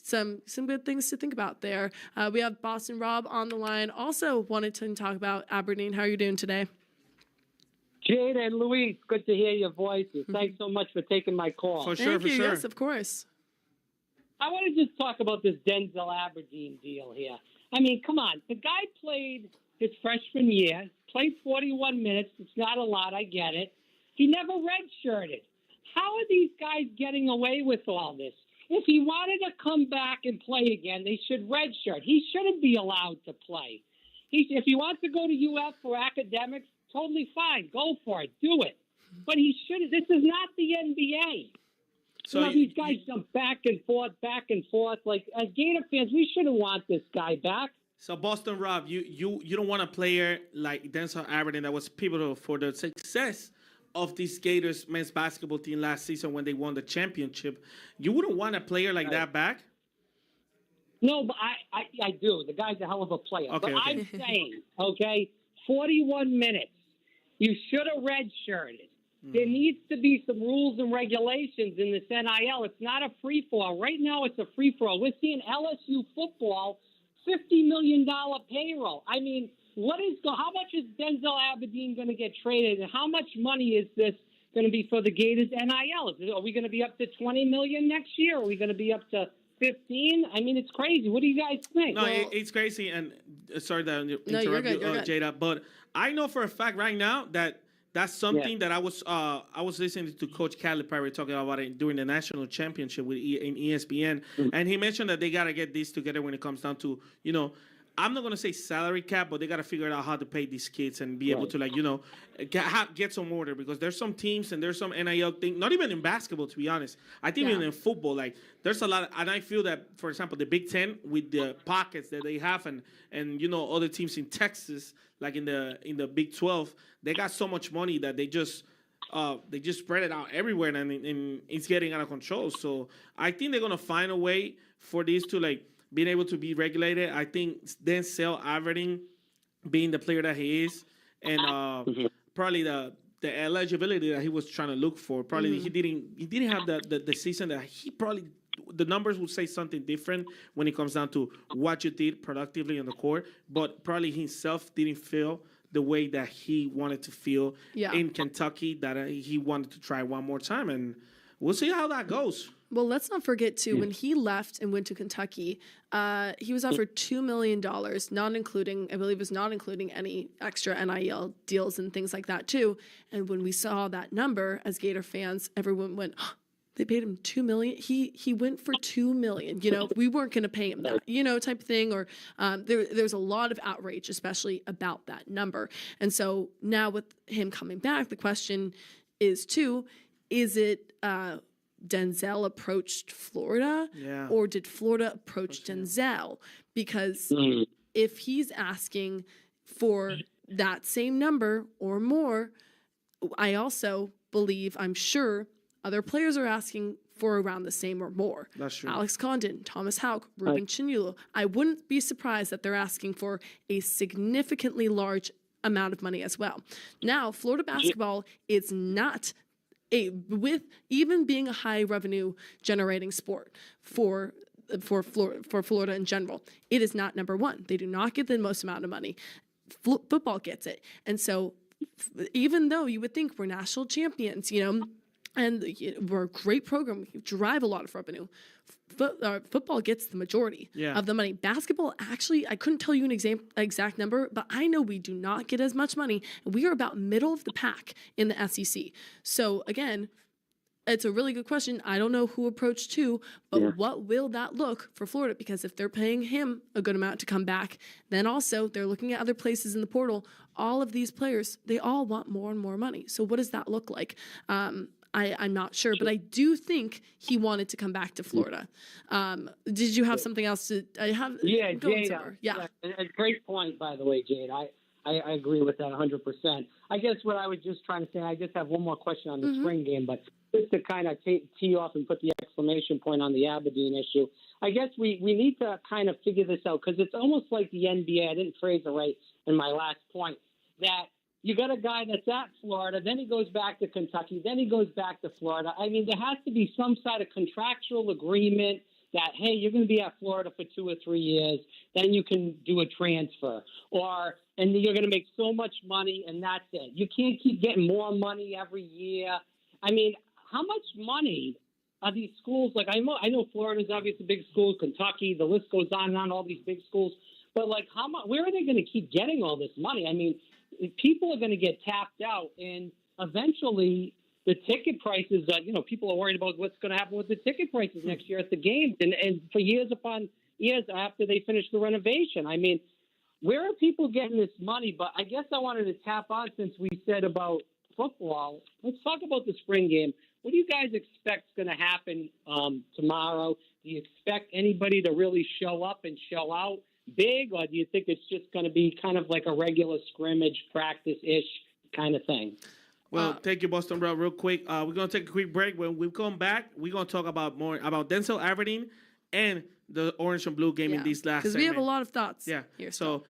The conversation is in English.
some good things to think about there. We have Boston Rob on the line. Also wanted to talk about Aberdeen. How are you doing today? Jade and Luis, good to hear your voices. Thanks so much for taking my call. Thank you. Yes, of course. I want to just talk about this Denzel Aberdeen deal here. I mean, come on. The guy played his freshman year, played 41 minutes. It's not a lot. I get it. He never redshirted. How are these guys getting away with all this? If he wanted to come back and play again, they should redshirt. He shouldn't be allowed to play. If he wants to go to UF for academics, totally fine. Go for it. Do it. But he shouldn't. This is not the NBA. So these guys jump back and forth. Like, as Gator fans, we shouldn't want this guy back. So, Boston Rob, you don't want a player like Denzel Aberdeen that was pivotal for the success of this Gators men's basketball team last season when they won the championship. You wouldn't want a player like that back? No, but I do. The guy's a hell of a player. Okay, but I'm saying, 41 minutes. You should have redshirted. There needs to be some rules and regulations in this NIL. It's not a free-for-all. Right now, it's a free-for-all. We're seeing LSU football, $50 million payroll. I mean, how much is Denzel Aberdeen going to get traded, and how much money is this going to be for the Gators NIL? Are we going to be up to $20 million next year? Are we going to be up to 15? I mean, it's crazy. What do you guys think? No, it's crazy. And sorry to interrupt you, Jada, but I know for a fact right now that that's something that I was listening to Coach Calipari talking about it during the national championship in ESPN, and he mentioned that they got to get this together when it comes down to, I'm not going to say salary cap, but they got to figure out how to pay these kids and be able to, get some order, because there's some teams and there's some NIL thing, not even in basketball, to be honest. I think even in football, like, there's a lot, and I feel that, for example, the Big Ten with the pockets that they have and other teams in Texas, like in the Big 12, they got so much money that they just spread it out everywhere, and it's getting out of control. So I think they're going to find a way for these to, being able to be regulated. I think Denzel Aberdeen being the player that he is, and probably the eligibility that he was trying to look for. Probably he didn't have the season that he probably, the numbers would say something different when it comes down to what you did productively on the court, but probably himself didn't feel the way that he wanted to feel in Kentucky, that he wanted to try one more time, and we'll see how that goes. Well, let's not forget, too, when he left and went to Kentucky, he was offered $2 million, not including any extra NIL deals and things like that, too. And when we saw that number as Gator fans, everyone went, oh, they paid him $2 million. He went for $2 million. We weren't going to pay him that, type of thing. Or there's a lot of outrage, especially about that number. And so now with him coming back, the question is, too, is it Denzel approached Florida, or did Florida approach Denzel? Because if he's asking for that same number or more, I also believe, I'm sure, other players are asking for around the same or more. That's true. Alex Condon, Thomas Houck, Ruben Chinulo. I wouldn't be surprised that they're asking for a significantly large amount of money as well. Now, Florida basketball is not with even being a high revenue generating sport for Florida in general, it is not number one. They do not get the most amount of money. Football gets it. And so even though you would think we're national champions, and we're a great program, we drive a lot of revenue, football gets the majority of the money. Basketball, actually, I couldn't tell you an exact number, but I know we do not get as much money. We are about middle of the pack in the SEC. So again, it's a really good question. I don't know who approached who, but what will that look for Florida? Because if they're paying him a good amount to come back, then also they're looking at other places in the portal. All of these players, they all want more and more money. So what does that look like? I'm not sure, but I do think he wanted to come back to Florida. Did you have something else to? Yeah, Jade. A great point, by the way, Jade. I agree with that 100%. I guess what I was just trying to say, I just have one more question on the spring game, but just to kind of tee off and put the exclamation point on the Aberdeen issue, I guess we need to kind of figure this out, because it's almost like the NBA. I didn't phrase it right in my last point, that you got a guy that's at Florida, then he goes back to Kentucky, then he goes back to Florida. I mean, there has to be some sort of contractual agreement that, hey, you're going to be at Florida for 2 or 3 years, then you can do a transfer, and you're going to make so much money, and that's it. You can't keep getting more money every year. I mean, how much money are these schools? Like, I know Florida's obviously a big school, Kentucky, the list goes on and on, all these big schools. But, like, where are they going to keep getting all this money? I mean, people are going to get tapped out, and eventually the ticket prices, people are worried about what's going to happen with the ticket prices next year at the games and for years upon years after they finish the renovation. I mean, where are people getting this money? But I guess I wanted to tap on, since we said about football, let's talk about the spring game. What do you guys expect is going to happen tomorrow? Do you expect anybody to really show up and show out big, or do you think it's just going to be kind of like a regular scrimmage, practice-ish kind of thing? Well, thank you, Boston Bro. Real quick, we're going to take a quick break. When we come back, we're going to talk about more about Denzel Aberdeen and the Orange and Blue game in these last segments. Because we have a lot of thoughts. Yeah. Here so